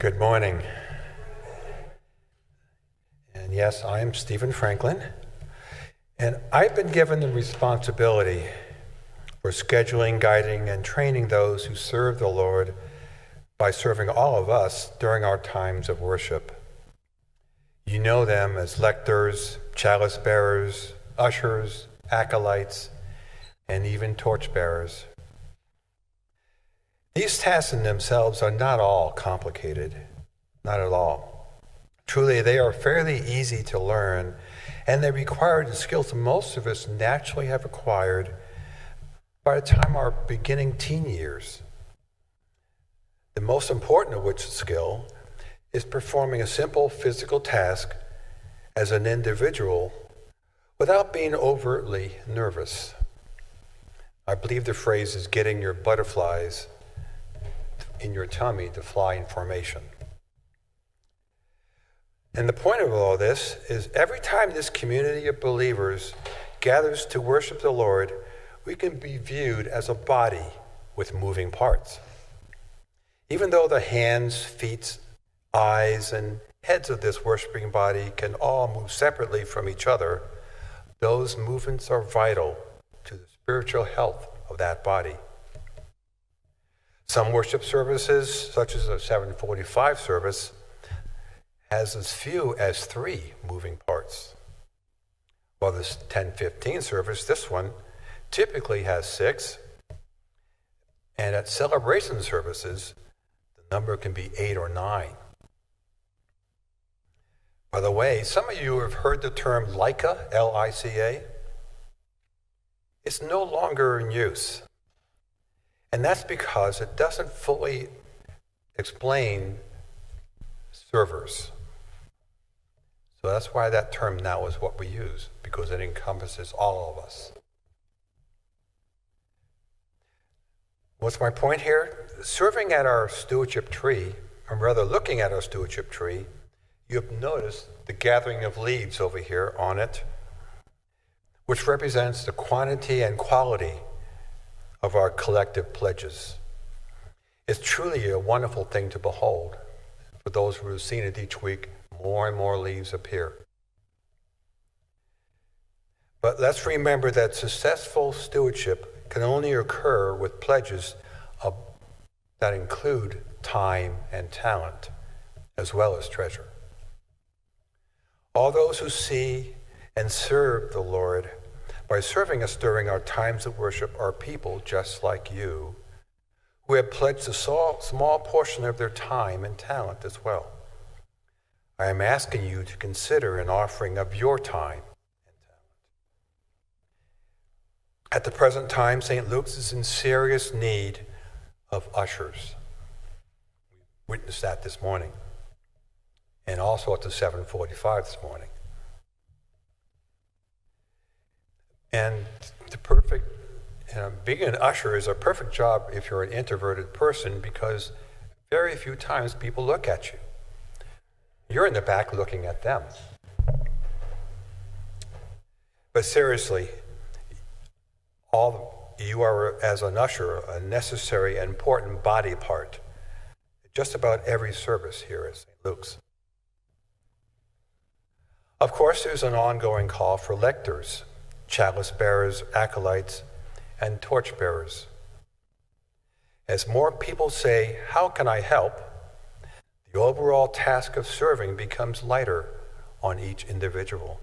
Good morning. And yes, I am Stephen Franklin, and I've been given the responsibility for scheduling, guiding, and training those who serve the Lord by serving all of us during our times of worship. You know them as lectors, chalice bearers, ushers, acolytes, and even torchbearers. These tasks in themselves are not all complicated, not at all. Truly, they are fairly easy to learn, and they require the skills most of us naturally have acquired by the time our beginning teen years. The most important of which skill is performing a simple physical task as an individual without being overtly nervous. I believe the phrase is getting your butterflies in your tummy to fly in formation. And the point of all this is every time this community of believers gathers to worship the Lord, we can be viewed as a body with moving parts. Even though the hands, feet, eyes, and heads of this worshiping body can all move separately from each other, those movements are vital to the spiritual health of that body. Some worship services, such as a 7:45 service, has as few as 3 moving parts. While this 10:15 service, this one, typically has 6. And at celebration services, the number can be 8 or 9. By the way, some of you have heard the term LICA, L-I-C-A. It's no longer in use. And that's because it doesn't fully explain servers. So that's why that term now is what we use, because it encompasses all of us. What's my point here? Serving at our stewardship tree, or rather looking at our stewardship tree, you have noticed the gathering of leaves over here on it, which represents the quantity and quality of our collective pledges. It's truly a wonderful thing to behold. For those who have seen it each week, more and more leaves appear. But let's remember that successful stewardship can only occur with pledges that include time and talent, as well as treasure. All those who see and serve the Lord by serving us during our times of worship are people just like you, who have pledged a small portion of their time and talent as well. I am asking you to consider an offering of your time and talent. At the present time, St. Luke's is in serious need of ushers. We witnessed that this morning, and also at the 7:45 this morning. And being an usher is a perfect job if you're an introverted person, because very few times people look at you. You're in the back looking at them. But seriously, you are, as an usher, a necessary and important body part just about every service here at St. Luke's. Of course, there's an ongoing call for lectors, chalice bearers, acolytes, and torch bearers. As more people say, "How can I help?" the overall task of serving becomes lighter on each individual.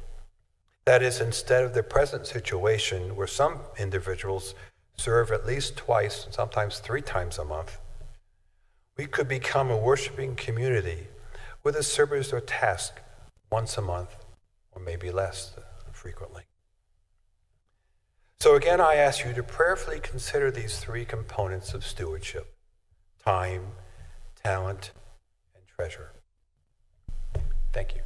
That is, instead of the present situation where some individuals serve at least twice, sometimes 3 times a month, we could become a worshiping community where the servers are tasked once a month, or maybe less frequently. So again, I ask you to prayerfully consider these 3 components of stewardship: time, talent, and treasure. Thank you.